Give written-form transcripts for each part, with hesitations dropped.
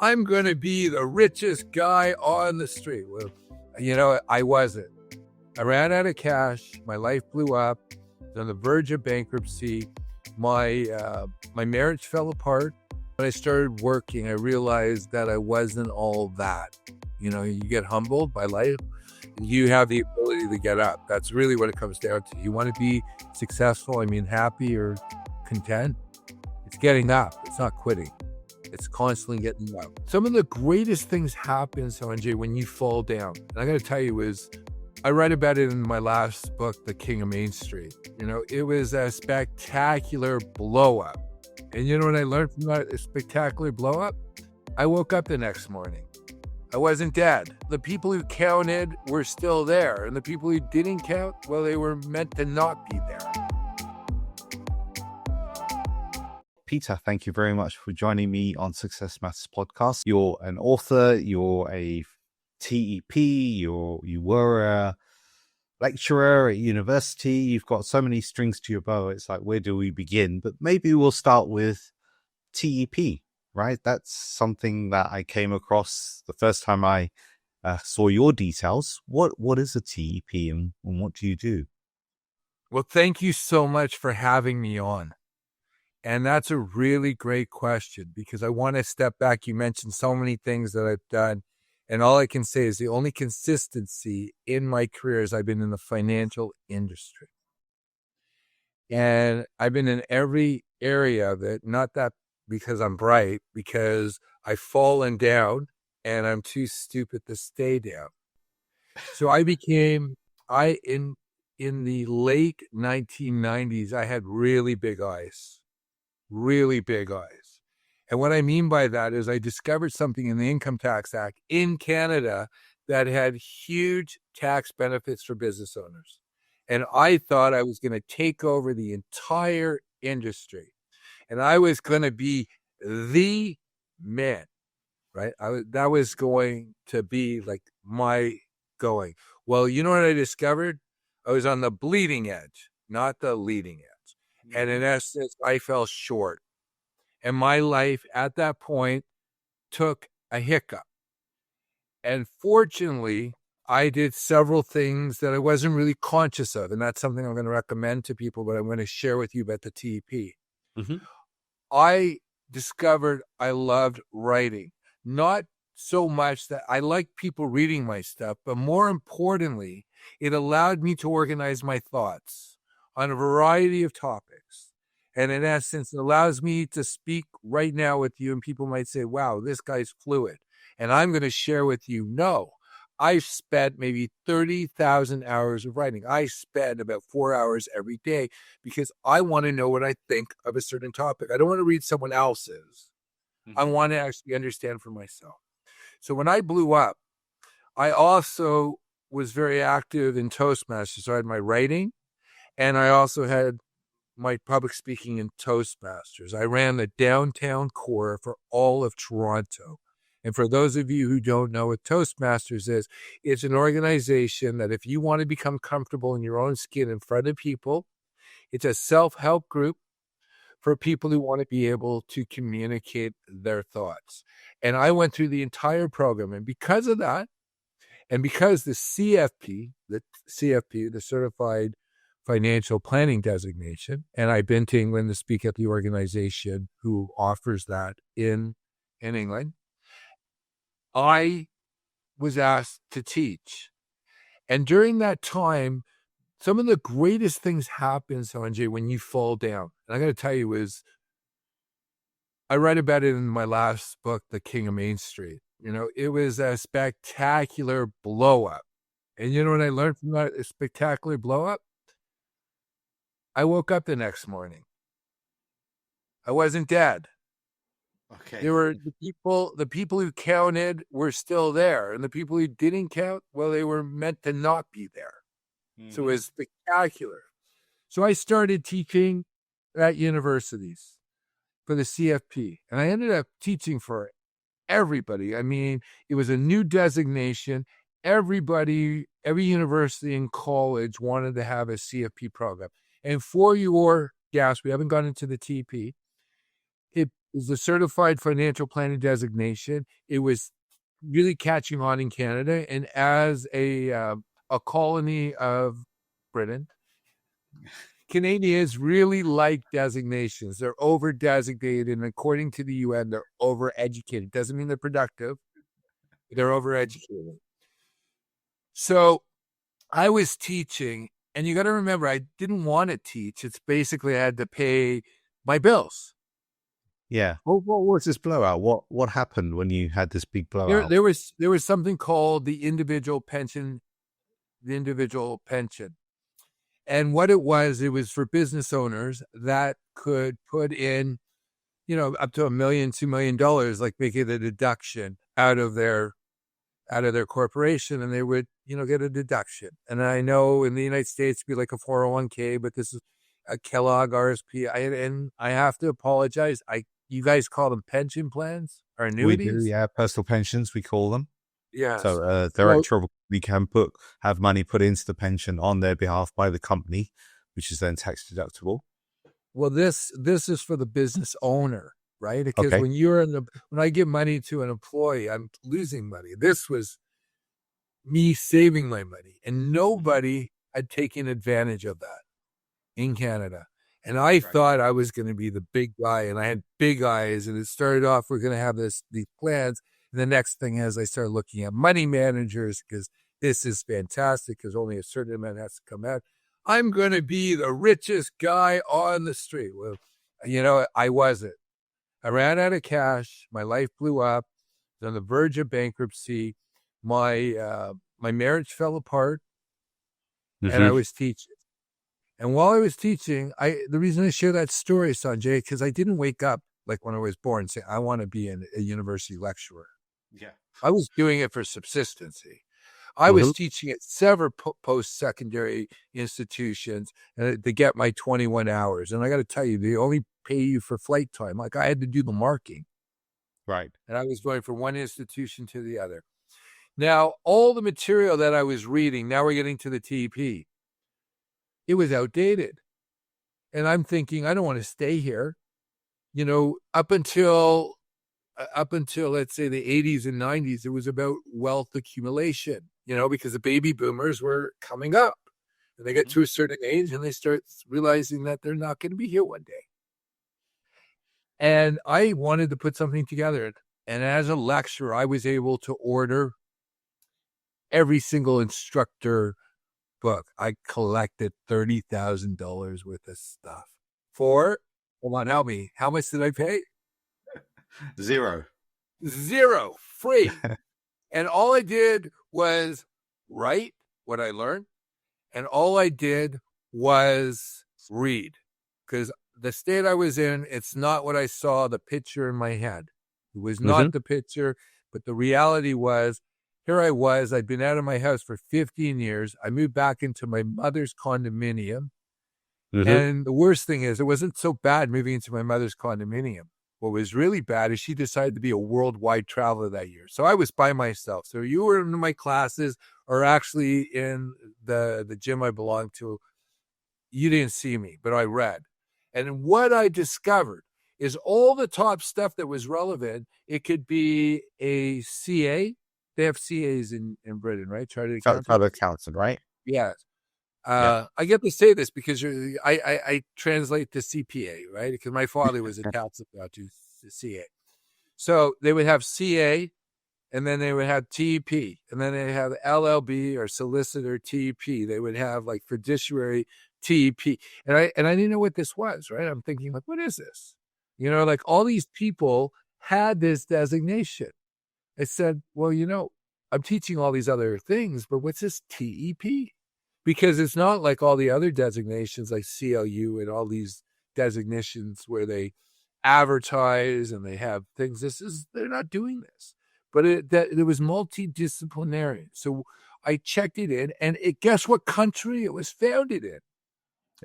I'm going to be the richest guy on the street. Well, I wasn't. I ran out of cash. My life blew up. I was on the verge of bankruptcy. My marriage fell apart. When I started working, I realized that I wasn't all that. You get humbled by life. You have the ability to get up. That's really what it comes down to. You want to be successful, happy or content. It's getting up. It's not quitting. It's constantly getting up. Some of the greatest things happen, Sanjay, when you fall down. And I got to tell you I write about it in my last book, The King of Main Street. It was a spectacular blow up. And you know what I learned from that spectacular blow up? I woke up the next morning. I wasn't dead. The people who counted were still there. And the people who didn't count, well, they were meant to not be there. Peter, thank you very much for joining me on Success Matters podcast. You're an author, you're a TEP, you were a lecturer at university. You've got so many strings to your bow. It's like, where do we begin? But maybe we'll start with TEP, right? That's something that I came across the first time I saw your details. What is a TEP and what do you do? Well, thank you so much for having me on. And that's a really great question because I want to step back. You mentioned so many things that I've done. And all I can say is the only consistency in my career is I've been in the financial industry. And I've been in every area of it, not that because I'm bright, because I've fallen down and I'm too stupid to stay down. So in the late 1990s, I had really big eyes. Really big eyes. And what I mean by that is I discovered something in the Income Tax Act in Canada that had huge tax benefits for business owners. And I thought I was going to take over the entire industry. And I was going to be the man, right? That was going to be like my going. Well, you know what I discovered? I was on the bleeding edge, not the leading edge. And in essence, I fell short. And my life at that point took a hiccup. And fortunately, I did several things that I wasn't really conscious of. And that's something I'm going to recommend to people, but I'm going to share with you about the TEP. Mm-hmm. I discovered I loved writing. Not so much that I liked people reading my stuff, but more importantly, it allowed me to organize my thoughts on a variety of topics. And in essence, it allows me to speak right now with you. And people might say, wow, this guy's fluid. And I'm going to share with you, no, I've spent maybe 30,000 hours of writing. I spend about 4 hours every day because I want to know what I think of a certain topic. I don't want to read someone else's. Mm-hmm. I want to actually understand for myself. So when I blew up, I also was very active in Toastmasters. So I had my writing. And I also had my public speaking in Toastmasters. I ran the downtown core for all of Toronto. And for those of you who don't know what Toastmasters is, it's an organization that if you want to become comfortable in your own skin in front of people, it's a self-help group for people who want to be able to communicate their thoughts. And I went through the entire program. And because of that, and because the CFP, the Certified Financial Planning Designation, and I've been to England to speak at the organization who offers that in England, I was asked to teach. And during that time, some of the greatest things happen, Sanjay, when you fall down. And I got to tell you I write about it in my last book, The King of Main Street. It was a spectacular blow up. And you know what I learned from that spectacular blow up? I woke up the next morning. I wasn't dead. Okay. There were the people who counted were still there. And the people who didn't count, well, they were meant to not be there. Mm-hmm. So it was spectacular. So I started teaching at universities for the CFP. And I ended up teaching for everybody. It was a new designation. Every university and college wanted to have a CFP program. And for your gas, we haven't gone into the TP. was a certified financial planning designation. It was really catching on in Canada, and as a colony of Britain, Canadians really like designations. They're over designated, and according to the UN, they're over educated. Doesn't mean they're productive. They're over educated. So I was teaching, and you got to remember, I didn't want to teach. It's basically I had to pay my bills. Yeah. What was this blowout? What happened when you had this big blowout? There was something called the individual pension. And what it was for business owners that could put in, up to $1 million, $2 million, like making a deduction out of their corporation, and they would, get a deduction. And I know in the United States it'd be like a 401k, but this is a Kellogg RSP. And I have to apologize. You guys call them pension plans or annuities? We do, yeah. Personal pensions, we call them. Yeah. So director of we can have money put into the pension on their behalf by the company, which is then tax deductible. Well, this is for the business owner, right? Because when I give money to an employee, I'm losing money. This was me saving my money, and nobody had taken advantage of that in Canada. And I thought I was going to be the big guy, and I had big eyes, and it started off, we're going to have these plans. And the next thing is I started looking at money managers, because this is fantastic, because only a certain amount has to come out. I'm going to be the richest guy on the street. Well, I wasn't. I ran out of cash. My life blew up. I was on the verge of bankruptcy. My marriage fell apart, and I was teaching. And while I was teaching, the reason I share that story, Sanjay, because I didn't wake up like when I was born saying, I want to be a university lecturer. Yeah. I was doing it for subsistency. I was teaching at several post-secondary institutions to get my 21 hours. And I got to tell you, they only pay you for flight time. Like, I had to do the marking. Right. And I was going from one institution to the other. Now, all the material that I was reading, now we're getting to the TP. It was outdated. And I'm thinking, I don't want to stay here. Up until let's say the 80s and 90s, it was about wealth accumulation, because the baby boomers were coming up, and they get to a certain age and they start realizing that they're not going to be here one day. And I wanted to put something together. And as a lecturer, I was able to order every single instructor book. I collected $30,000 worth of stuff hold on, help me. How much did I pay? Zero. Free. And all I did was write what I learned. And all I did was read. Because the state I was in, it's not what I saw, the picture in my head. It was not the picture, but the reality was, here I was, I'd been out of my house for 15 years. I moved back into my mother's condominium. And the worst thing is, it wasn't so bad moving into my mother's condominium. What was really bad is she decided to be a worldwide traveler that year. So I was by myself. So you were in my classes or actually in the gym I belonged to. You didn't see me, but I read. And what I discovered is all the top stuff that was relevant. It could be a CA. They have CAs in Britain, right? Chartered accountant, right? Yes. I get to say this because I translate to CPA, right? Because my father was a tax accountant to CA. So they would have CA, and then they would have TEP, and then they have LLB or solicitor TEP. They would have like fiduciary TEP. And I didn't know what this was, right? I'm thinking, like, what is this? Like all these people had this designation. I said, well, I'm teaching all these other things, but what's this TEP? Because it's not like all the other designations like CLU and all these designations where they advertise and they have things. They're not doing this. But it was multidisciplinary. So I checked it in, and guess what country it was founded in?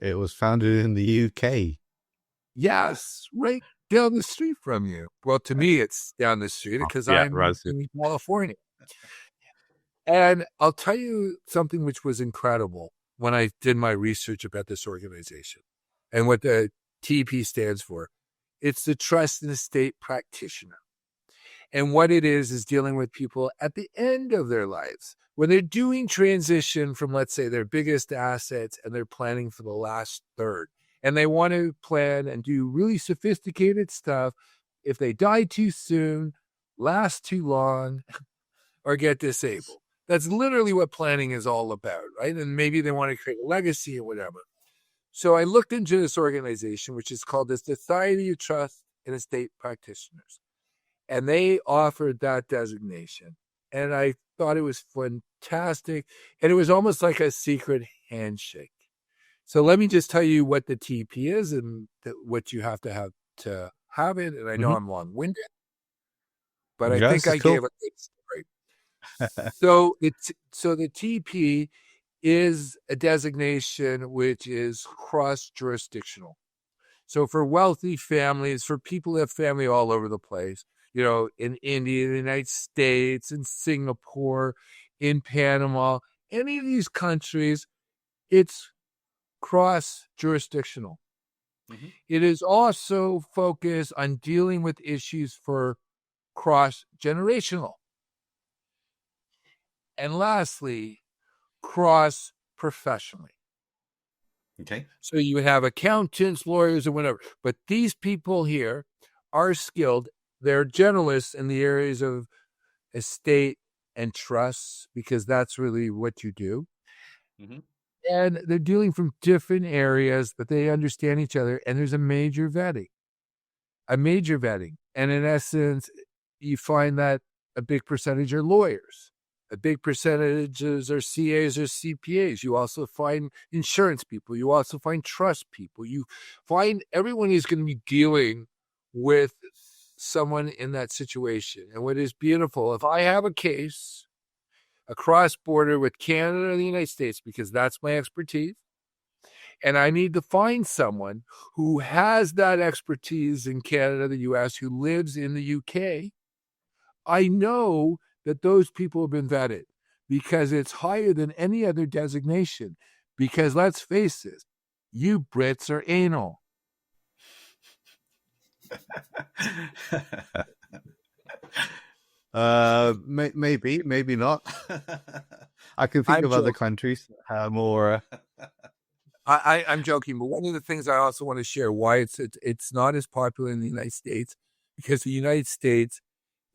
It was founded in the UK. Yes, right down the street from you. Well, to me, it's down the street because I'm in California. And I'll tell you something which was incredible when I did my research about this organization and what the TP stands for. It's the trust and estate practitioner. And what it is dealing with people at the end of their lives when they're doing transition from, let's say, their biggest assets and they're planning for the last third. And they want to plan and do really sophisticated stuff if they die too soon, last too long, or get disabled. That's literally what planning is all about, right? And maybe they want to create a legacy or whatever. So I looked into this organization, which is called the Society of Trust and Estate Practitioners. And they offered that designation. And I thought it was fantastic. And it was almost like a secret handshake. So let me just tell you what the TP is and what you have to have it. And I know I'm long-winded, but I think I gave a good story. So the TP is a designation which is cross-jurisdictional. So for wealthy families, for people who have family all over the place, in India, the United States, in Singapore, in Panama, any of these countries, it's cross-jurisdictional. It is also focused on dealing with issues for cross-generational. And lastly, cross-professionally. Okay. So you would have accountants, lawyers, or whatever. But these people here are skilled. They're generalists in the areas of estate and trusts because that's really what you do. And they're dealing from different areas, but they understand each other. And there's a major vetting. And in essence, you find that a big percentage are lawyers. A big percentages are CAs or CPAs. You also find insurance people. You also find trust people. You find everyone who's going to be dealing with someone in that situation. And what is beautiful, if I have a case across border with Canada and the United States, because that's my expertise, and I need to find someone who has that expertise in Canada, the US, who lives in the UK, I know that those people have been vetted because it's higher than any other designation. Because let's face it, you Brits are anal. Maybe not. I can think of other countries more. I'm joking, but one of the things I also want to share why it's not as popular in the United States, because the United States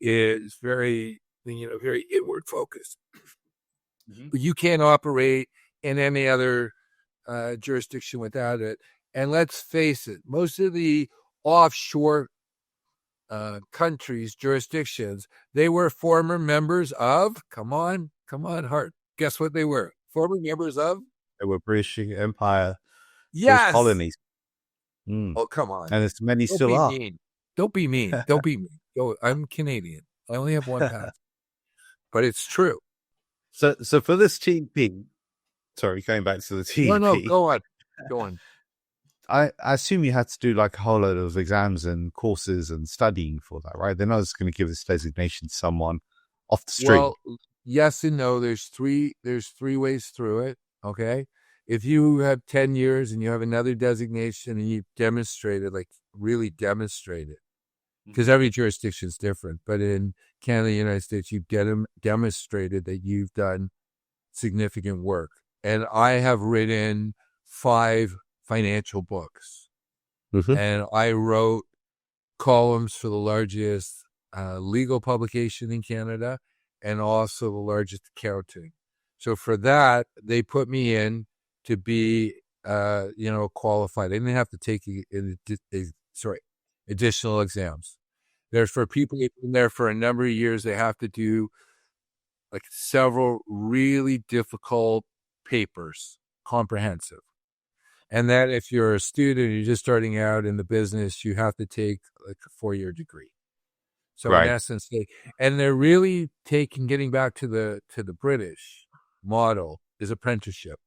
is very inward focused. But you can't operate in any other jurisdiction without it. And let's face it, most of the offshore countries, jurisdictions, they were former members of, come on, Hart. Guess what they were? Former members of? They were British Empire. Yes. Colonies. Oh, come on. And as many still are. Don't be mean. I'm Canadian. I only have one path. But it's true. So for this TP, sorry, going back to the TP. No, go on. I assume you had to do like a whole load of exams and courses and studying for that, right? They're not just going to give this designation to someone off the street. Well, yes and no. There's three ways through it. Okay. If you have 10 years and you have another designation and you've demonstrated, like really demonstrated, because every jurisdiction is different, but in Canada, the United States, you've demonstrated that you've done significant work. And I have written 5 financial books. And I wrote columns for the largest legal publication in Canada and also the largest accounting. So for that, they put me in to be, qualified. I didn't have to take additional exams. There's for people who've been there for a number of years, they have to do like several really difficult papers, comprehensive. And that if you're a student, you're just starting out in the business, you have to take like a 4-year degree. So in essence, they're really getting back to the British model is apprenticeship.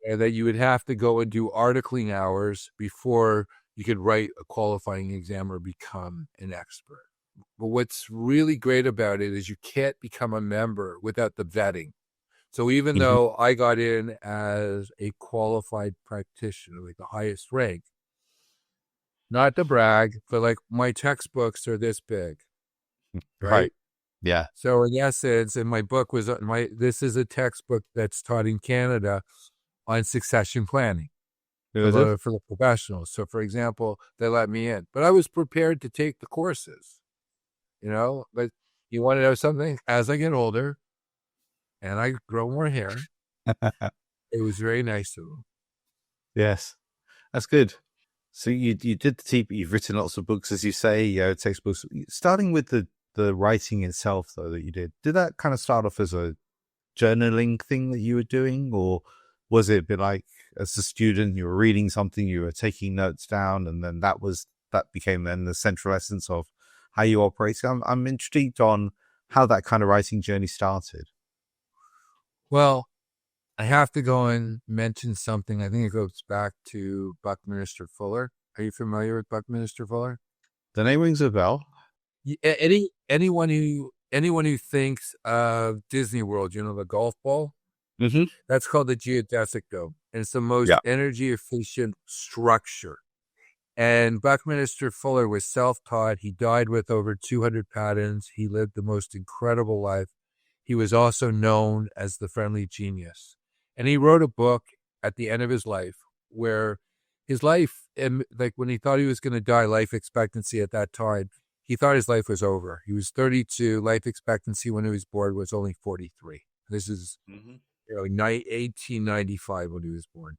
And that you would have to go and do articling hours before you could write a qualifying exam or become an expert. But what's really great about it is you can't become a member without the vetting. So even though I got in as a qualified practitioner, like the highest rank, Not to brag, but like my textbooks are this big, Right. right? Yeah. So in essence, and my book was this is a textbook that's taught in Canada on succession planning Who is it? for the professionals. So for example, they let me in, but I was prepared to take the courses, but you want to know something? As I get older and I grow more hair, it was very nice of them. Yes. That's good. So you did the TP, you've written lots of books, as you say, textbooks. Starting with the writing itself, though, that you did that kind of start off as a journaling thing that you were doing, or was it a bit like as a student you were reading something, you were taking notes down, and then that became then the central essence of how you operate? So I'm intrigued on how that kind of writing journey started. Well, I have to go and mention something. I think it goes back to Buckminster Fuller. Are you familiar with Buckminster Fuller? The name rings a bell. Anyone who thinks of Disney World, the golf ball, Mm-hmm. that's called the geodesic dome, and it's the most Yeah. energy efficient structure. And Buckminster Fuller was self-taught. He died with over 200 patents. He lived the most incredible life. He was also known as the friendly genius. And he wrote a book at the end of his life where his life, like when he thought he was going to die, life expectancy at that time, he thought his life was over. He was 32. Life expectancy when he was born was only 43. This is 1895 when he was born.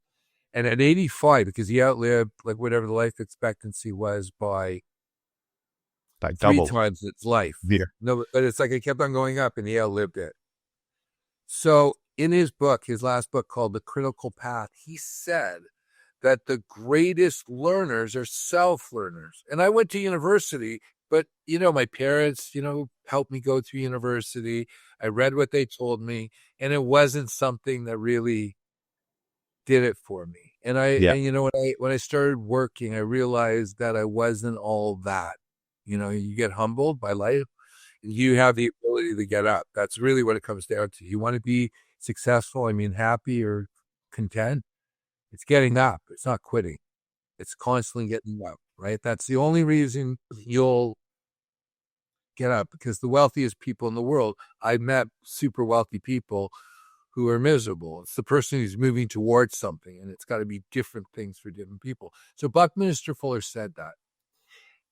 And at 85, because he outlived like whatever the life expectancy was by Like three double. times its life. Yeah. No, but it's like it kept on going up and he outlived it. So in his book, his last book called The Critical Path, he said that the greatest learners are self-learners. And I went to university, but, my parents, helped me go through university. I read what they told me, and it wasn't something that really did it for me. And when I started working, I realized that I wasn't all that. You get humbled by life. You have the ability to get up. That's really what it comes down to. You want to be successful, happy or content. It's getting up. It's not quitting. It's constantly getting up, right? That's the only reason you'll get up, because the wealthiest people in the world, I've met super wealthy people who are miserable. It's the person who's moving towards something, and it's got to be different things for different people. So Buckminster Fuller said that.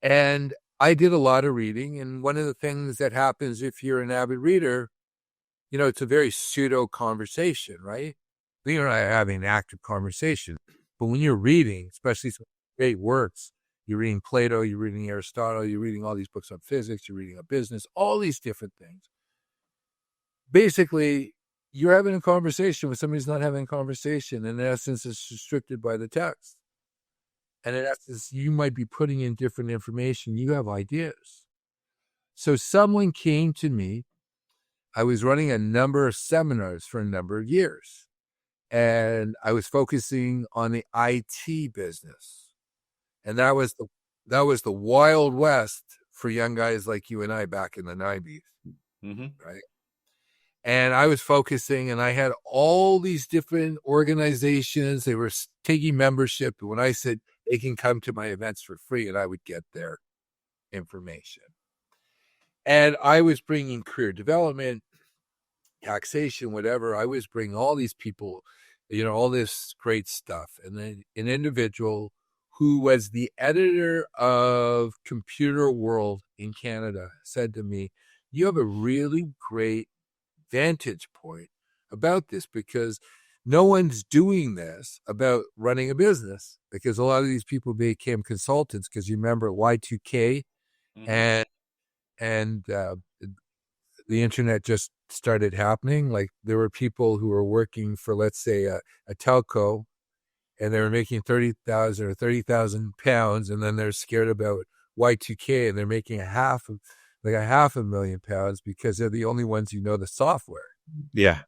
And I did a lot of reading, and one of the things that happens if you're an avid reader, it's a very pseudo conversation, right? You're not having an active conversation. But when you're reading, especially some great works, you're reading Plato, you're reading Aristotle, you're reading all these books on physics, you're reading on business, all these different things. Basically, you're having a conversation with somebody who's not having a conversation. In essence, it's restricted by the text. And in essence, you might be putting in different information. You have ideas. So someone came to me. I was running a number of seminars for a number of years. And I was focusing on the IT business. And that was the Wild West for young guys like you and I back in the 90s. Mm-hmm. Right? And I was focusing, and I had all these different organizations. They were taking membership. And when I said they can come to my events for free, and I would get their information. And I was bringing career development, taxation, whatever. I was bringing all these people, all this great stuff. And then an individual who was the editor of Computer World in Canada said to me, "You have a really great vantage point about this, because no one's doing this about running a business, because a lot of these people became consultants, because you remember Y2K and the internet just started happening. Like there were people who were working for, let's say, a telco, and they were making 30,000 or 30,000 pounds, and then they're scared about Y2K, and they're making a half a million pounds because they're the only ones who know the software. Yeah.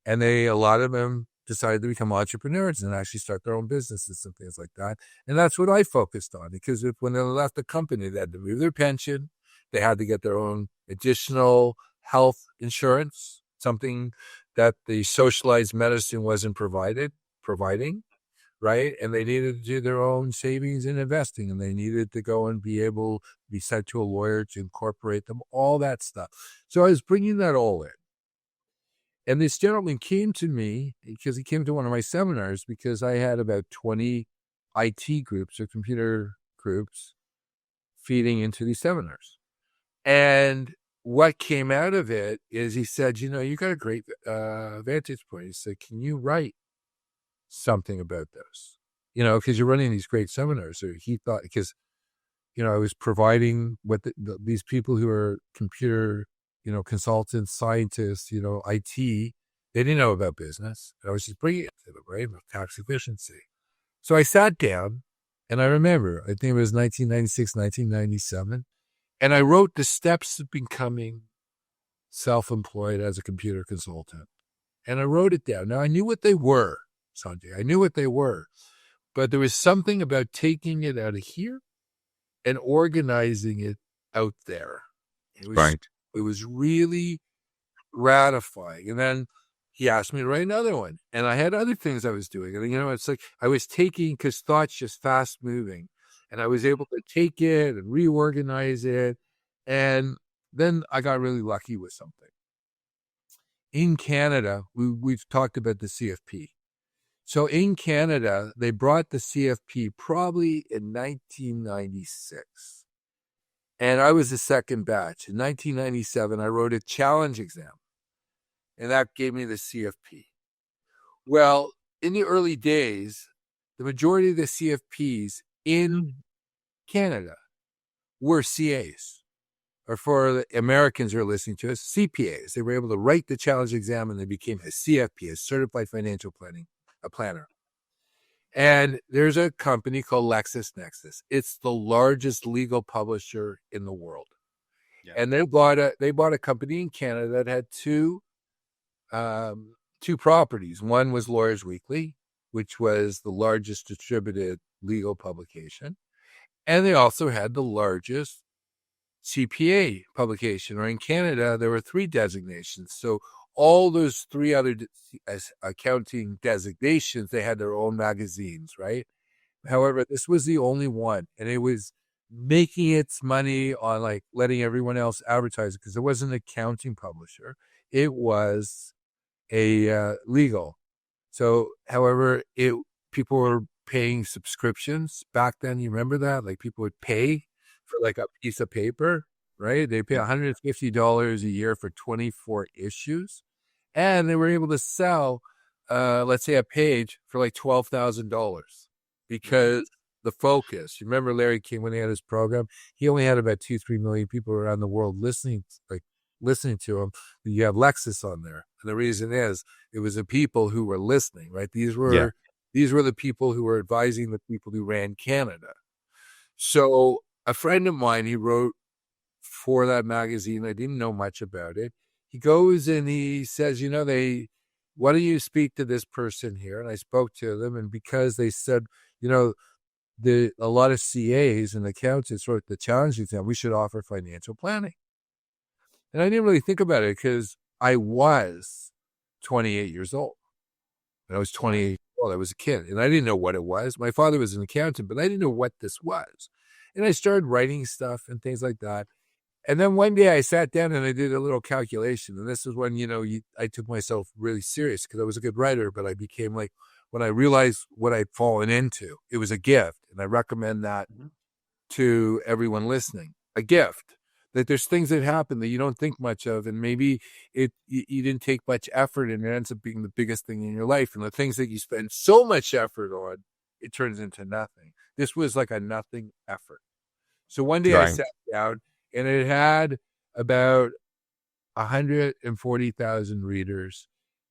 And a lot of them decided to become entrepreneurs and actually start their own businesses and things like that. And that's what I focused on, because when they left the company, they had to move their pension. They had to get their own additional health insurance, something that the socialized medicine wasn't providing, right? And they needed to do their own savings and investing, and they needed to go and be able to be sent to a lawyer to incorporate them, all that stuff. So I was bringing that all in. And this gentleman came to me because he came to one of my seminars because I had about 20 IT groups or computer groups feeding into these seminars. And what came out of it is he said, you got a great vantage point. He said, can you write something about this? Because you're running these great seminars. So he thought, because, I was providing what these people who are computer consultants, scientists, IT, they didn't know about business. I was just bringing it to them, right? About tax efficiency. So I sat down, and I remember, I think it was 1996, 1997, and I wrote the steps of becoming self-employed as a computer consultant. And I wrote it down. Now, I knew what they were, Sanjay. I knew what they were. But there was something about taking it out of here and organizing it out there. It was, Right. It was really gratifying. And then he asked me to write another one. And I had other things I was doing. And, it's like I was taking, because thought's just fast moving. And I was able to take it and reorganize it. And then I got really lucky with something. In Canada, we've talked about the CFP. So in Canada, they brought the CFP probably in 1996. And I was the second batch. In 1997, I wrote a challenge exam. And that gave me the CFP. Well, in the early days, the majority of the CFPs in Canada were CAs. Or for the Americans who are listening to us, CPAs. They were able to write the challenge exam and they became a CFP, a certified financial planner. And there's a company called LexisNexis. It's the largest legal publisher in the world. Yeah. And they bought a company in Canada that had two properties. One was Lawyers Weekly, which was the largest distributed legal publication. And they also had the largest CPA publication, or in Canada, there were 3 designations. So all those 3 other accounting designations, they had their own magazines, right? However, this was the only one, and it was making its money on like letting everyone else advertise it, because it wasn't an accounting publisher. It was a legal. So, however, people were paying subscriptions back then. You remember that? Like people would pay for like a piece of paper, right? They pay $150 a year for 24 issues. And they were able to sell, let's say, a page for like $12,000 because the focus. You remember Larry King when he had his program? He only had about 2-3 million people around the world listening to him. You have Lexis on there. And the reason is it was the people who were listening, right? These were the people who were advising the people who ran Canada. So a friend of mine, he wrote for that magazine. I didn't know much about it. He goes and he says, why don't you speak to this person here? And I spoke to them. And because they said, a lot of CAs and accountants wrote the challenge exam, we should offer financial planning. And I didn't really think about it because I was 28 years old. When I was 28 years old, I was a kid. And I didn't know what it was. My father was an accountant, but I didn't know what this was. And I started writing stuff and things like that. And then one day I sat down and I did a little calculation. And this is when, I took myself really serious because I was a good writer, but I became like, when I realized what I'd fallen into, it was a gift. And I recommend that to everyone listening, a gift. That there's things that happen that you don't think much of. And maybe you didn't take much effort and it ends up being the biggest thing in your life. And the things that you spend so much effort on, it turns into nothing. This was like a nothing effort. So one day I sat down and it had about 140,000 readers.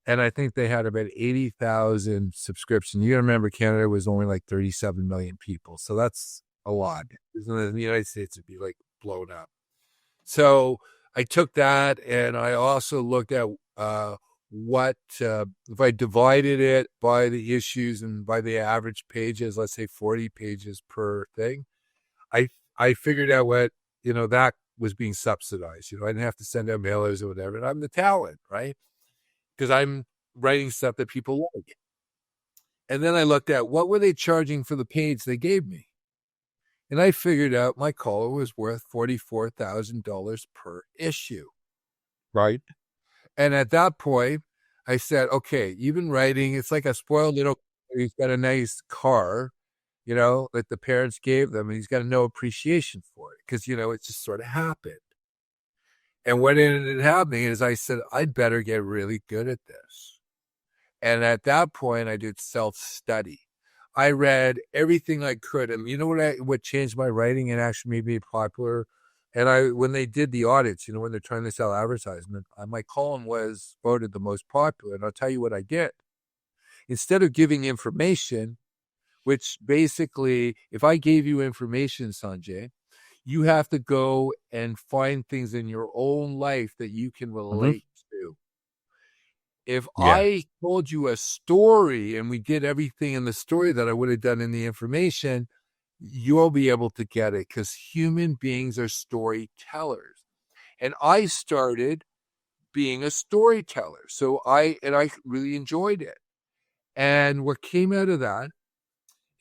And I think they had about 80,000 subscriptions. You remember Canada was only like 37 million people. So that's a lot. In the United States, it'd be like blown up. So I took that and I also looked at what, if I divided it by the issues and by the average pages, let's say 40 pages per thing, I figured out what, that was being subsidized. I didn't have to send out mailers or whatever. And I'm the talent, right? Because I'm writing stuff that people like. And then I looked at what were they charging for the page they gave me. And I figured out my collar was worth $44,000 per issue. Right. And at that point, I said, okay, you've been writing. It's like a spoiled little, he's got a nice car, that the parents gave them, and he's got no appreciation for it because, it just sort of happened. And what ended up happening is I said, I'd better get really good at this. And at that point, I did self-study. I read everything I could. And you know what changed my writing and actually made me popular? And when they did the audits, when they're trying to sell advertisement, my column was voted the most popular. And I'll tell you what I did. Instead of giving information, which basically, if I gave you information, Sanjay, you have to go and find things in your own life that you can relate to. If I told you a story and we did everything in the story that I would have done in the information, you'll be able to get it because human beings are storytellers. And I started being a storyteller. So I really enjoyed it. And what came out of that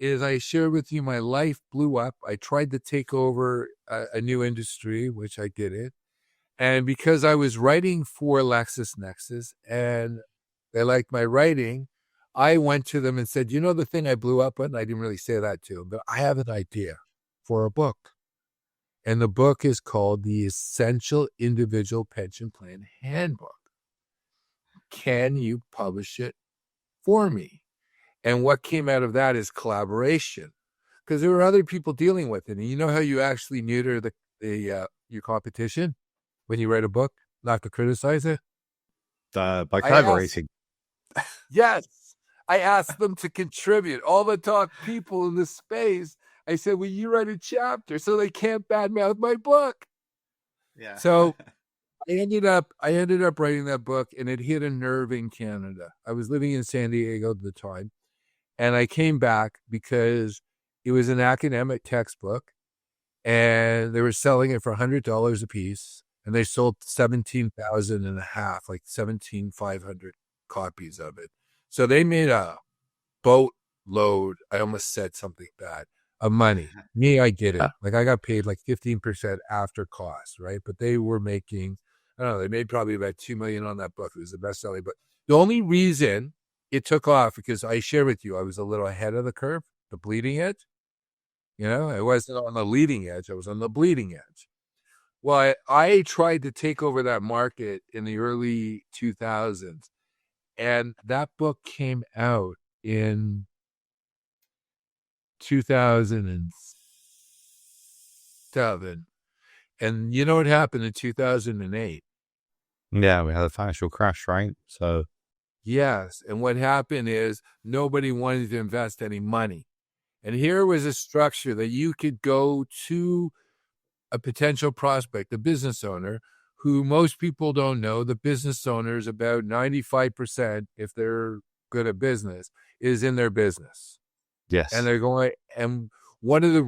is I shared with you my life blew up. I tried to take over a new industry, which I didn't. And because I was writing for LexisNexis and they liked my writing, I went to them and said, the thing I blew up on? I didn't really say that to them, but I have an idea for a book. And the book is called The Essential Individual Pension Plan Handbook. Can you publish it for me? And what came out of that is collaboration, because there were other people dealing with it. And you know how you actually neuter your competition when you write a book, not to criticize it? By collaborating. Yes. I asked them to contribute. All the top people in the space, I said, will you write a chapter so they can't badmouth my book? Yeah. So I ended up writing that book, and it hit a nerve in Canada. I was living in San Diego at the time, and I came back because it was an academic textbook, and they were selling it for $100 a piece, and they sold 17,000 and a half, like 17,500 copies of it. So they made a boatload. I almost said something bad of money. Me, I get it. Like I got paid like 15% after cost, right? But they were making, I don't know, they made probably about $2 million on that book. It was the best selling book. The only reason it took off, because I share with you, I was a little ahead of the curve, the bleeding edge. I wasn't on the leading edge. I was on the bleeding edge. Well, I tried to take over that market in the early 2000s. And that book came out in 2007. And you know what happened in 2008? Yeah, we had a financial crash, right? So yes. And what happened is nobody wanted to invest any money. And here was a structure that you could go to a potential prospect, a business owner, who most people don't know. The business owner is about 95%, if they're good at business, is in their business. Yes. And they're going, and one of the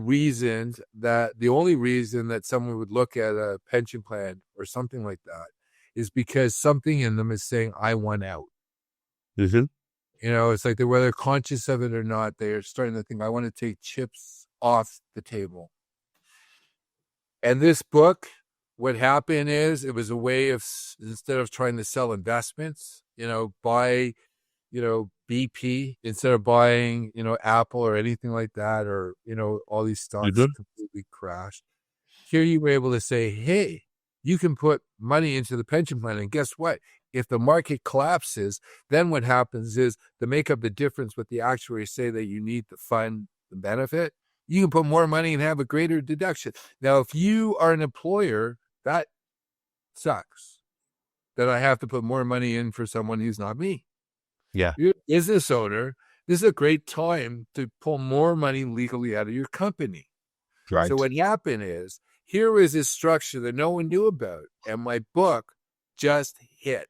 only reason that someone would look at a pension plan or something like that is because something in them is saying, I want out. Mm-hmm. It's like whether they're conscious of it or not, they're starting to think, I want to take chips off the table. And this book, what happened is it was a way of, instead of trying to sell investments, buy, BP instead of buying, Apple or anything like that, or, all these stocks completely crashed. Here you were able to say, hey, you can put money into the pension plan. And guess what? If the market collapses, then what happens is to make up the difference what the actuaries say that you need to fund the benefit, you can put more money and have a greater deduction. Now, if you are an employer, that sucks. That I have to put more money in for someone who's not me. Yeah. You're a business owner. This is a great time to pull more money legally out of your company. Right. So what happened is, here was this structure that no one knew about, and my book just hit.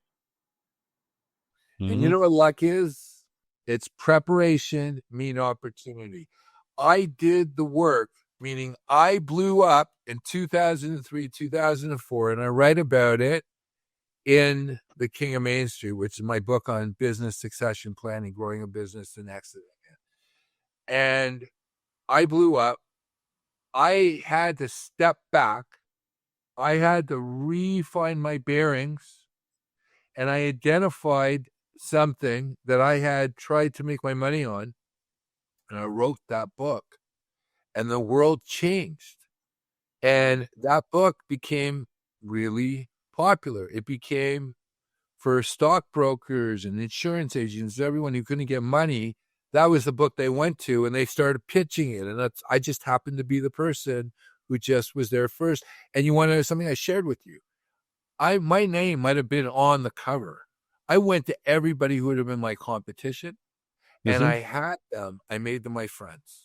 Mm-hmm. And you know what luck is? It's preparation, mean opportunity. I did the work, meaning I blew up in 2003, 2004, and I write about it in The King of Main Street, which is my book on business succession planning, growing a business and exiting and I blew up. I had to step back. I had to refine my bearings, and I identified something that I had tried to make my money on, and I wrote that book, and the world changed. And that book became really popular. It became, for stockbrokers and insurance agents, everyone who couldn't get money, that was the book they went to, and they started pitching it. And I just happened to be the person who just was there first. And you want to know something I shared with you? My name might have been on the cover. I went to everybody who would have been my competition, and Mm-hmm. I made them my friends.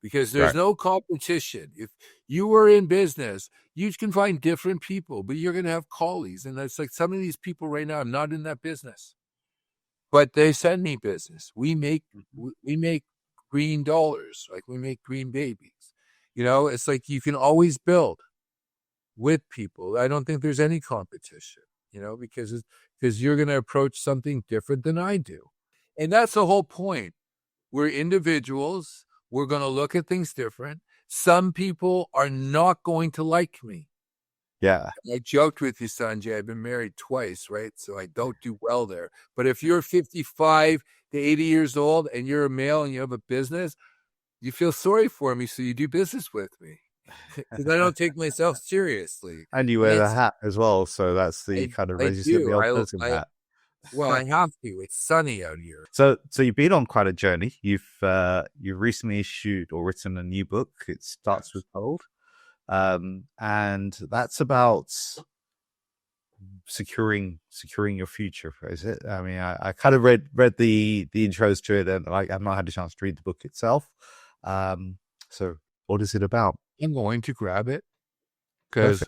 Because there's Right. no competition. If you were in business, you can find different people, but you're going to have colleagues. And that's like some of these people right now, I'm not in that business, but they send me business. We make green dollars, like we make green babies. It's like you can always build with people. I don't think there's any competition, because you're going to approach something different than I do. And that's the whole point. We're individuals. We're going to look at things different. Some people are not going to like me. Yeah. I joked with you, Sanjay, I've been married twice, right? So I don't do well there. But if you're 55 to 80 years old and you're a male and you have a business, you feel sorry for me, so you do business with me. Because I don't take myself seriously. And you wear the hat as well, so that's the kind of I register the do. alternative hat. Well, I have to. It's sunny out here. So you've been on quite a journey. You've recently issued or written a new book. It starts with gold, and that's about securing your future. Is it? I mean, I kind of read the intros to it, and I've not had a chance to read the book itself. So what is it about? I'm going to grab it because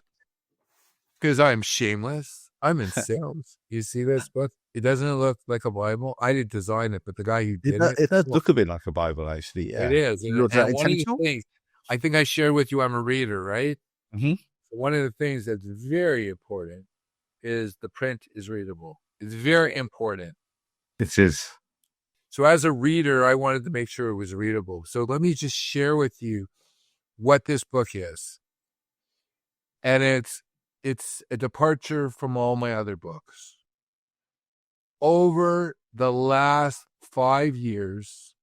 I'm shameless. I'm in sales. You see this book? It doesn't look like a Bible. I didn't design it, but the guy who did it does look a bit like a Bible, actually. Yeah, it is. And that one of the intentional? things, I think I shared with you, I'm a reader, right? Mm-hmm. So one of the things that's very important is the print is readable. It's very important. It is. So as a reader, I wanted to make sure it was readable. So let me just share with you what this book is. And it's a departure from all my other books. Over the last 5 years,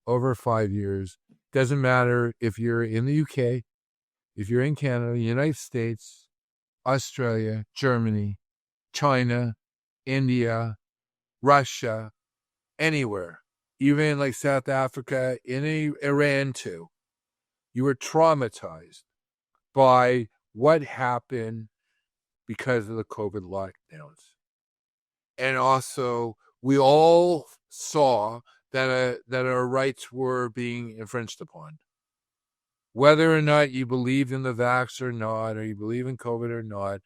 doesn't matter if you're in the UK, if you're in Canada, United States, Australia, Germany, China, India, Russia, anywhere, even like South Africa, Iran too, you were traumatized by what happened because of the COVID lockdowns. And also, we all saw that our rights were being infringed upon. Whether or not you believe in the vax or not, or you believe in COVID or not,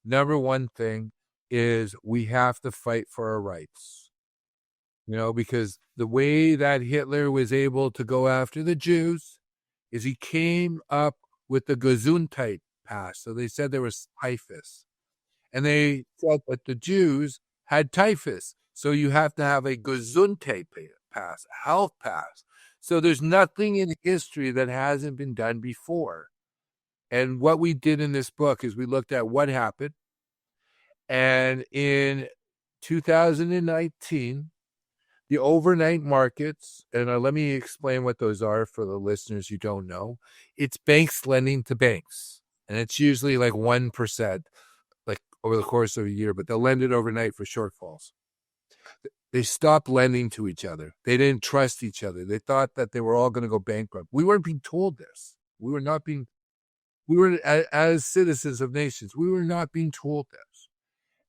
number one thing is we have to fight for our rights. Because the way that Hitler was able to go after the Jews is he came up with the Gesundheit pass. So they said there was typhus. And they said that the Jews had typhus. So you have to have a Gesundheit pass, a health pass. So there's nothing in history that hasn't been done before. And what we did in this book is we looked at what happened. And in 2019, the overnight markets, and let me explain what those are for the listeners who don't know. It's banks lending to banks. And it's usually like 1%. Over the course of a year, but they'll lend it overnight for shortfalls. They stopped lending to each other. They didn't trust each other. They thought that they were all going to go bankrupt. We weren't being told this. As citizens of nations, we were not being told this.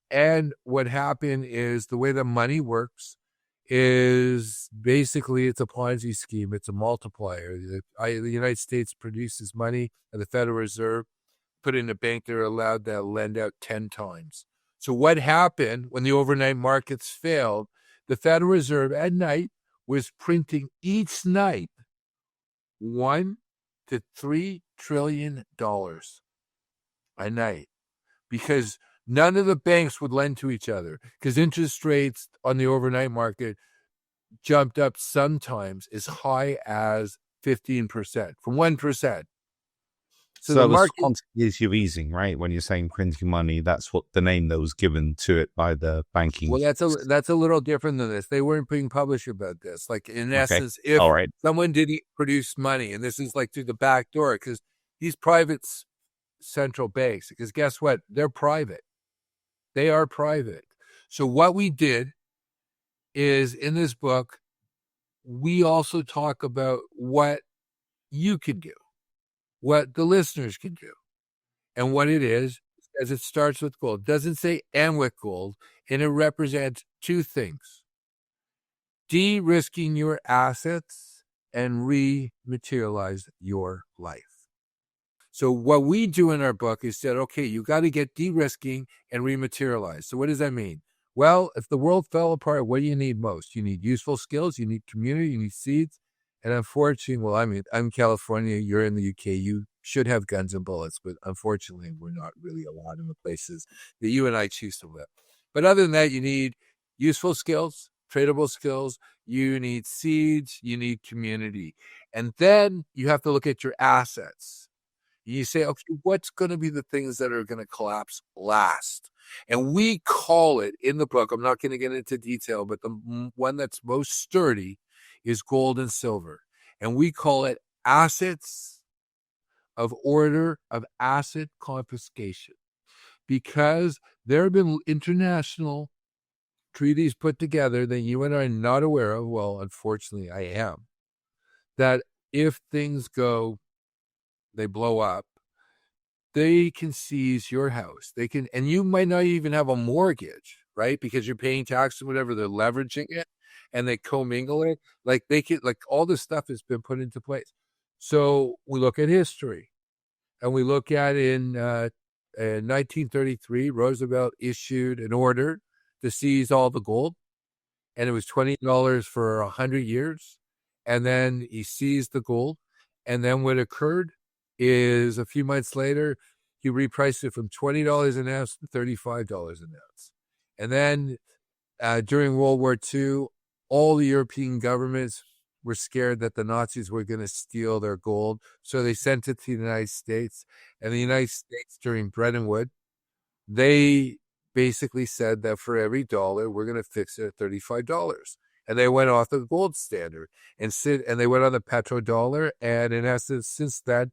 And what happened is the way that money works is basically it's a Ponzi scheme. It's a multiplier. The United States produces money and the Federal Reserve put in a bank, they're allowed to lend out 10 times. So what happened when the overnight markets failed, the Federal Reserve at night was printing each night $1 to $3 trillion a night because none of the banks would lend to each other because interest rates on the overnight market jumped up sometimes as high as 15%, from 1%. So the that was market, quantitative easing, right? When you're saying printing money, that's what the name that was given to it by the banking. well, that's a little different than this. They weren't being published about this. Like, in essence, if All right. someone didn't produce money, and this is like through the back door, because these private central banks, because guess what? They're private. They are private. So what we did is, in this book, we also talk about what you could do, what the listeners can do, and what it is, as it starts with gold. It doesn't say "and with gold," and it represents two things: de-risking your assets and rematerialize your life. So what we do in our book is said, okay, you got to get de-risking and rematerialize. So what does that mean? Well, if the world fell apart, what do you need most? You need useful skills, you need community, you need seeds. And unfortunately, well, I mean, I'm California, you're in the UK, you should have guns and bullets, but unfortunately, we're not really allowed in the places that you and I choose to live. But other than that, you need useful skills, tradable skills, you need seeds, you need community. And then you have to look at your assets. You say, okay, what's going to be the things that are going to collapse last? And we call it in the book, I'm not going to get into detail, but the one that's most sturdy is gold and silver. And we call it assets of order of asset confiscation, because there have been international treaties put together that you and I are not aware of. Well, unfortunately, I am. That if things go, they blow up, they can seize your house. They can, and you might not even have a mortgage, right? Because you're paying tax or whatever, they're leveraging it and they commingle it. Like, they can, like, all this stuff has been put into place. So we look at history, and we look at in 1933, Roosevelt issued an order to seize all the gold, and it was $20 for 100 years. And then he seized the gold. And then what occurred is, a few months later, he repriced it from $20 an ounce to $35 an ounce. And then during World War II, all the European governments were scared that the Nazis were going to steal their gold. So they sent it to the United States. And the United States, during Bretton Woods, they basically said that for every dollar, we're going to fix it at $35. And they went off the gold standard and they went on the petrodollar. And in essence, since then,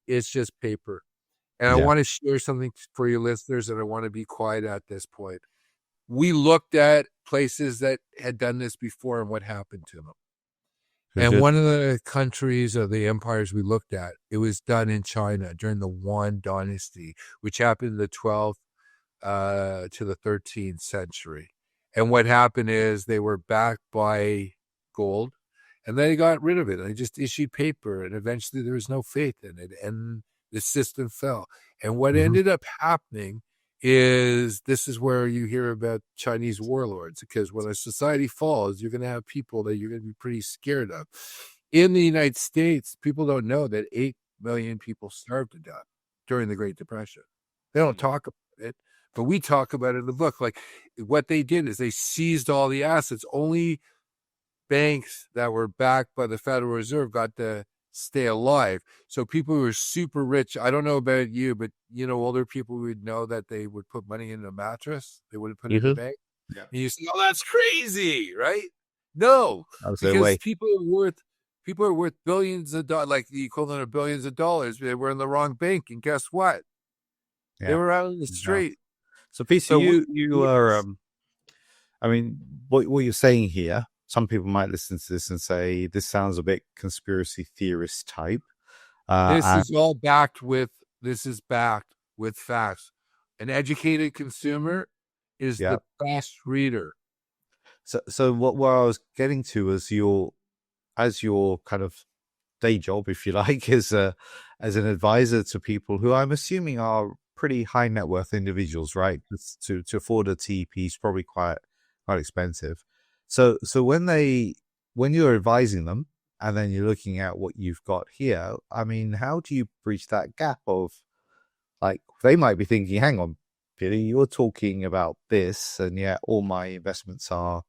it's just paper. And I want to share something for your listeners, and I want to be quiet at this point. We looked at places that had done this before and what happened to them. And one of the countries or the empires we looked at, it was done in China during the Yuan Dynasty, which happened in the 12th to the 13th century. And what happened is they were backed by gold, and they got rid of it. They just issued paper, and eventually there was no faith in it, and the system fell. And what ended up happening is, this is where you hear about Chinese warlords, because when a society falls, you're going to have people that you're going to be pretty scared of. In the United States, people don't know that 8 million people starved to death during the Great Depression. They don't talk about it, but we talk about it in the book. Like, what they did is they seized all the assets. Only banks that were backed by the Federal Reserve got to stay alive. So people who were super rich, I don't know about you, but older people would know that they would put money in a mattress. They wouldn't put it in the bank. Yeah. And you say, oh, that's crazy, right? No, because people are worth billions of dollars, like the equivalent of billions of dollars. They were in the wrong bank, and guess what? Yeah. They were out on the street. So, Peter, you are. I mean, what you're saying here, some people might listen to this and say, this sounds a bit conspiracy theorist type. This is backed with facts. An educated consumer is the best reader. So what I was getting to is as your kind of day job, if you like, as an advisor to people who I'm assuming are pretty high net worth individuals, right? To afford a TEP is probably quite expensive. So when you're advising them, and then you're looking at what you've got here, I mean, how do you bridge that gap of, like, they might be thinking, hang on, Peter, you're talking about this, and yet all my investments are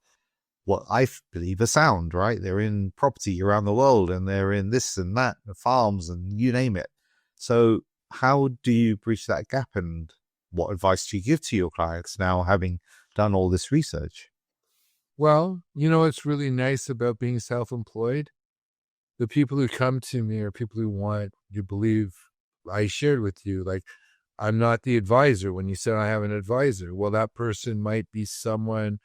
what I believe are sound, right? They're in property around the world, and they're in this and that, the farms, and you name it. So how do you bridge that gap, and what advice do you give to your clients now, having done all this research? Well, you know what's really nice about being self-employed? The people who come to me are people who want you believe I shared with you. Like, I'm not the advisor. When you said I have an advisor, well, that person might be someone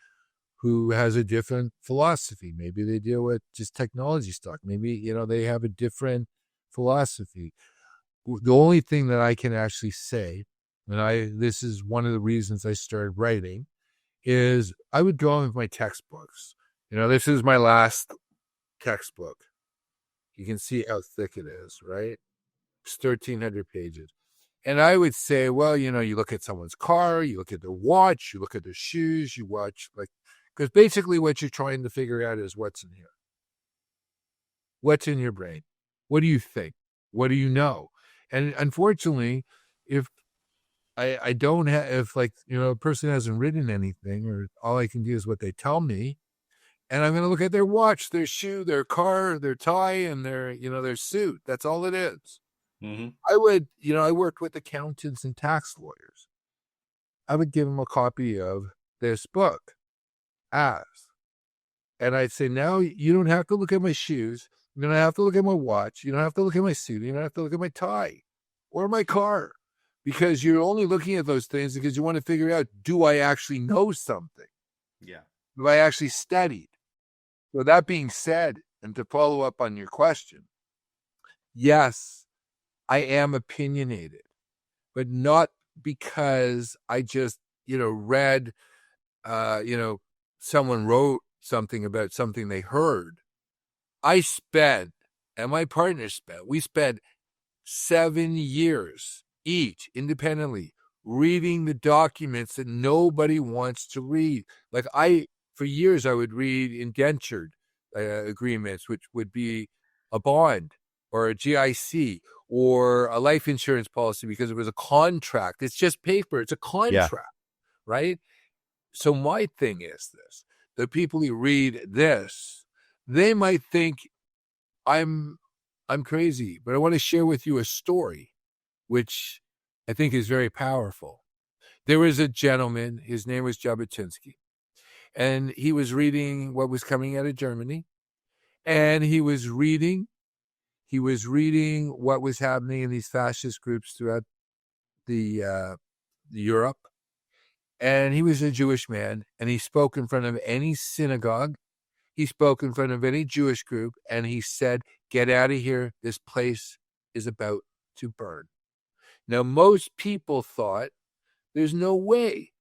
who has a different philosophy. Maybe they deal with just technology stock. Maybe, you know, they have a different philosophy. The only thing that I can actually say, and this is one of the reasons I started writing, is I would go on with my textbooks. You know, this is my last textbook. You can see how thick it is, right? It's 1,300 pages. And I would say, well, you know, you look at someone's car, you look at their watch, you look at their shoes, you watch, like, because basically what you're trying to figure out is what's in here. What's in your brain? What do you think? What do you know? And unfortunately, if I don't have, if, like, you know, a person hasn't written anything, or all I can do is what they tell me, and I'm going to look at their watch, their shoe, their car, their tie, and their, you know, their suit. That's all it is. Mm-hmm. I worked with accountants and tax lawyers. I would give them a copy of this book, and I'd say, now you don't have to look at my shoes. You don't have to look at my watch. You don't have to look at my suit. You don't have to look at my tie or my car, because you're only looking at those things because you want to figure out, do I actually know something? Yeah. Do I actually studied? So that being said, and to follow up on your question, yes, I am opinionated, but not because I just, you know, read, someone wrote something about something they heard. I spent, and my partner spent, we spent 7 years each independently reading the documents that nobody wants to read. Like, for years, I would read indentured agreements, which would be a bond or a GIC or a life insurance policy, because it was a contract. It's just paper. It's a contract, right? So my thing is this: the people who read this, they might think I'm crazy, but I want to share with you a story, which I think is very powerful. There was a gentleman, his name was Jabotinsky, and he was reading what was coming out of Germany, and he was reading what was happening in these fascist groups throughout the Europe. And he was a Jewish man, and he spoke in front of any synagogue. He spoke in front of any Jewish group, and he said, "Get out of here. This place is about to burn." Now, most people thought, there's no way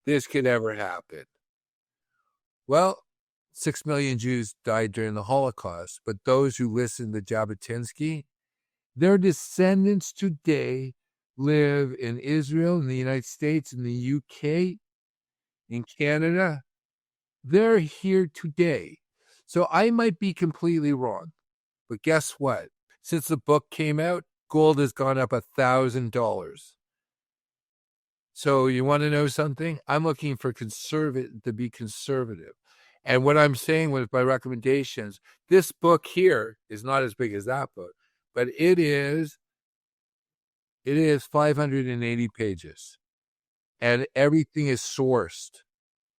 this could ever happen. Well, 6 million Jews died during the Holocaust, but those who listened to Jabotinsky, their descendants today live in Israel, in the United States, in the UK, in Canada. They're here today. So I might be completely wrong, but guess what? Since the book came out, gold has gone up $1,000. So you want to know something? I'm looking for to be conservative. And what I'm saying with my recommendations, this book here is not as big as that book, but it is 580 pages, and everything is sourced,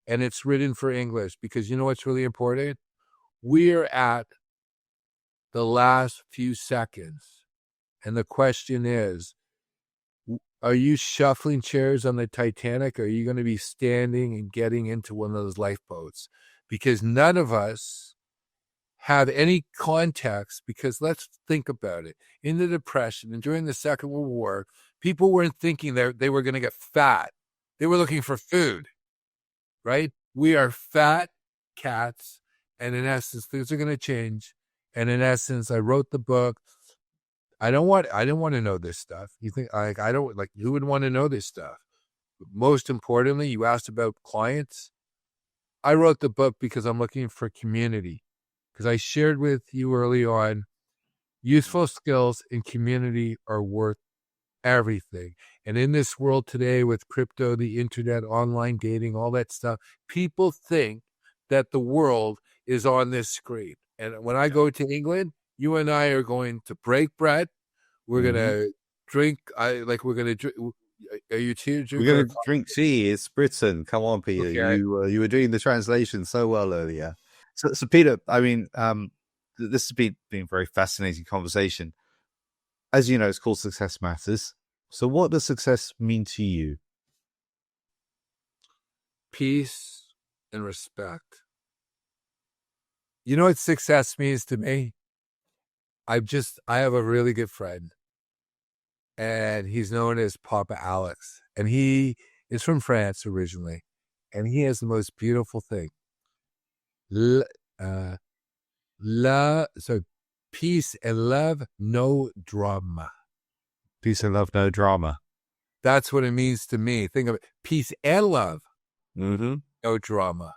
and it's written for English, because you know what's really important? We're at the last few seconds. And the question is, are you shuffling chairs on the Titanic? Or are you going to be standing and getting into one of those lifeboats? Because none of us have any context, because let's think about it. In the Depression and during the Second World War, people weren't thinking that they were going to get fat. They were looking for food, right? We are fat cats, and in essence, things are going to change. And in essence, I wrote the book. I didn't want to know this stuff. You think, like, I don't, like, who would want to know this stuff? But most importantly, you asked about clients. I wrote the book because I'm looking for community. Because I shared with you early on, useful skills and community are worth everything. And in this world today with crypto, the internet, online dating, all that stuff, people think that the world is on this screen. And when I go to England, you and I are going to break bread. We're Mhm. gonna drink. We're gonna drink. Are you tea or drink? We're going to drink tea. It's Britain. Come on, Peter. Okay. You were doing the translation so well earlier. So Peter, I mean, this has been a very fascinating conversation. As you know, it's called Success Matters. So what does success mean to you? Peace and respect. You know what success means to me? I have a really good friend, and he's known as Papa Alex, and he is from France originally, and he has the most beautiful thing. So peace and love, no drama. Peace and love, no drama. That's what it means to me. Think of it. Peace and love, Mm-hmm. no drama.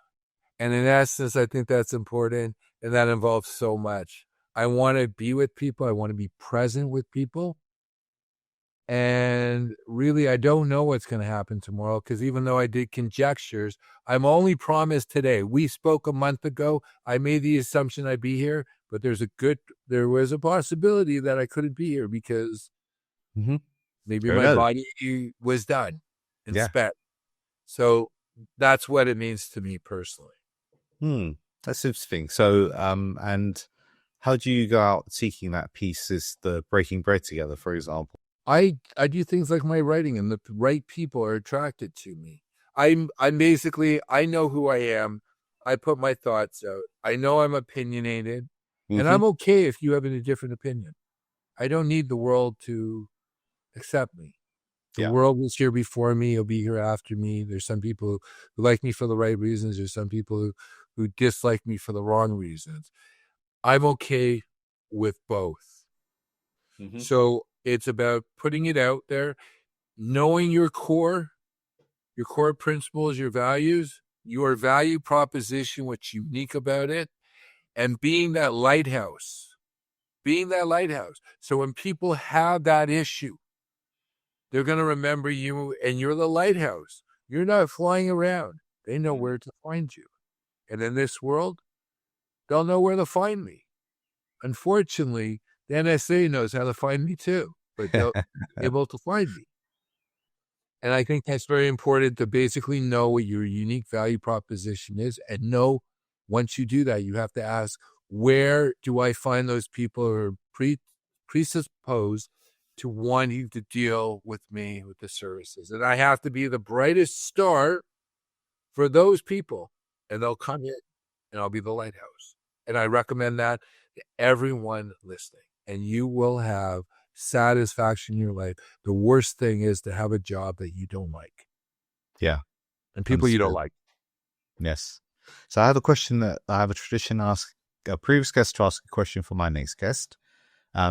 And in essence, I think that's important, and that involves so much. I want to be with people. I want to be present with people. And really, I don't know what's going to happen tomorrow, because even though I did conjectures, I'm only promised today. We spoke a month ago. I made the assumption I'd be here, but there was a possibility that I couldn't be here because maybe my body was done and spent. So that's what it means to me personally. That's interesting. So, and how do you go out seeking that peace? Is the breaking bread together, for example? I do things like my writing, and the right people are attracted to me. I'm basically, I know who I am. I put my thoughts out. I know I'm opinionated, and I'm okay if you have a different opinion. I don't need the world to accept me. The world was here before me. It'll be here after me. There's some people who like me for the right reasons. There's some people who dislike me for the wrong reasons. I'm okay with both. So it's about putting it out there, knowing your core principles, your values, your value proposition, what's unique about it, and being that lighthouse. So when people have that issue, they're going to remember you, and you're the lighthouse. You're not flying around. They know where to find you. And in this world, they'll know where to find me. Unfortunately, the NSA knows how to find me too, but they'll be able to find me. And I think that's very important, to basically know what your unique value proposition is, and know once you do that, you have to ask, where do I find those people who are presupposed to wanting to deal with me, with the services? And I have to be the brightest star for those people, and they'll come in, and I'll be the lighthouse. And I recommend that to everyone listening, and you will have satisfaction in your life. The worst thing is to have a job that you don't like. Yeah. And people you don't like. Yes. So I have a question that I have a tradition, ask a previous guest to ask a question for my next guest.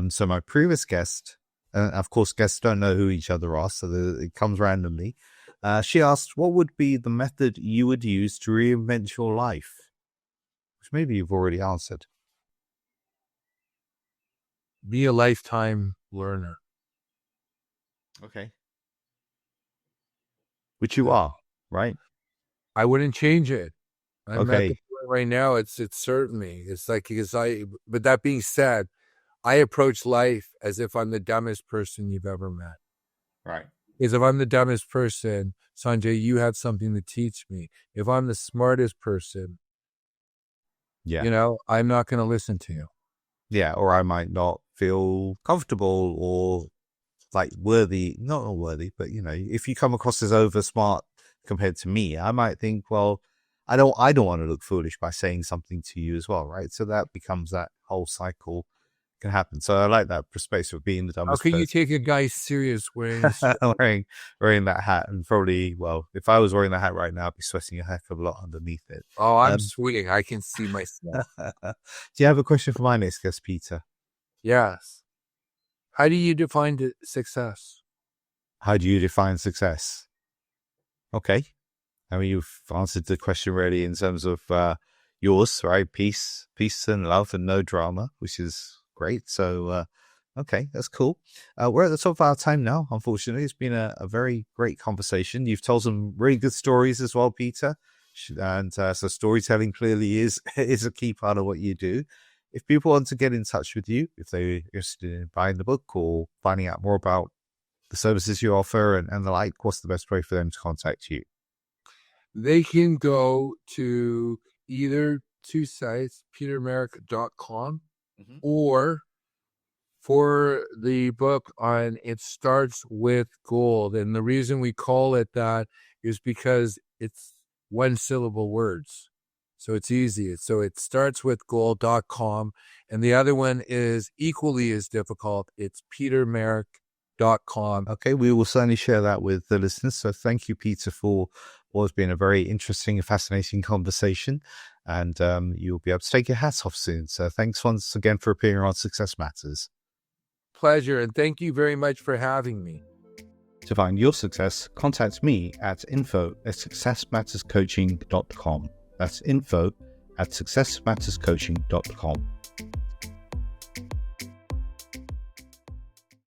So my previous guest, of course, guests don't know who each other are, so it comes randomly. She asked, what would be the method you would use to reinvent your life? Which maybe you've already answered. Be a lifetime learner. Okay. Which you are, right? I wouldn't change it. I'm at the Okay. point right now, it's certain me. It's like, but that being said, I approach life as if I'm the dumbest person you've ever met. Right. Because if I'm the dumbest person, Sanjay, you have something to teach me. If I'm the smartest person, I'm not going to listen to you. Yeah, or I might not feel comfortable or like worthy, not worthy, but if you come across as over smart compared to me, I might think, well, I don't want to look foolish by saying something to you as well, right? So that becomes that whole cycle can happen. So I like that perspective of being the dumbest. How can you take a guy serious wearing wearing that hat? And probably, well, if I was wearing that hat right now, I'd be sweating a heck of a lot underneath it. Oh, I'm sweating. I can see myself. Do you have a question for my next guest, Peter? Yes. How do you define success? How do you define success? Okay. I mean, you've answered the question really in terms of yours, right? Peace and love and no drama, which is great. So, okay, that's cool. We're at the top of our time now, unfortunately. It's been a very great conversation. You've told some really good stories as well, Peter. much. And so storytelling clearly is a key part of what you do. If people want to get in touch with you, if they're interested in buying the book or finding out more about the services you offer and the like, what's the best way for them to contact you? They can go to either two sites, petermerrick.com, or for the book on It Starts With Gold. And the reason we call it that is because it's one syllable words. So it's easy. So it starts with gold.com. And the other one is equally as difficult. It's petermerrick.com. Okay, we will certainly share that with the listeners. So thank you, Peter, for what has been a very interesting and fascinating conversation. And you'll be able to take your hats off soon. So thanks once again for appearing on Success Matters. Pleasure. And thank you very much for having me. To find your success, contact me at info@successmatterscoaching.com. That's info@successmatterscoaching.com.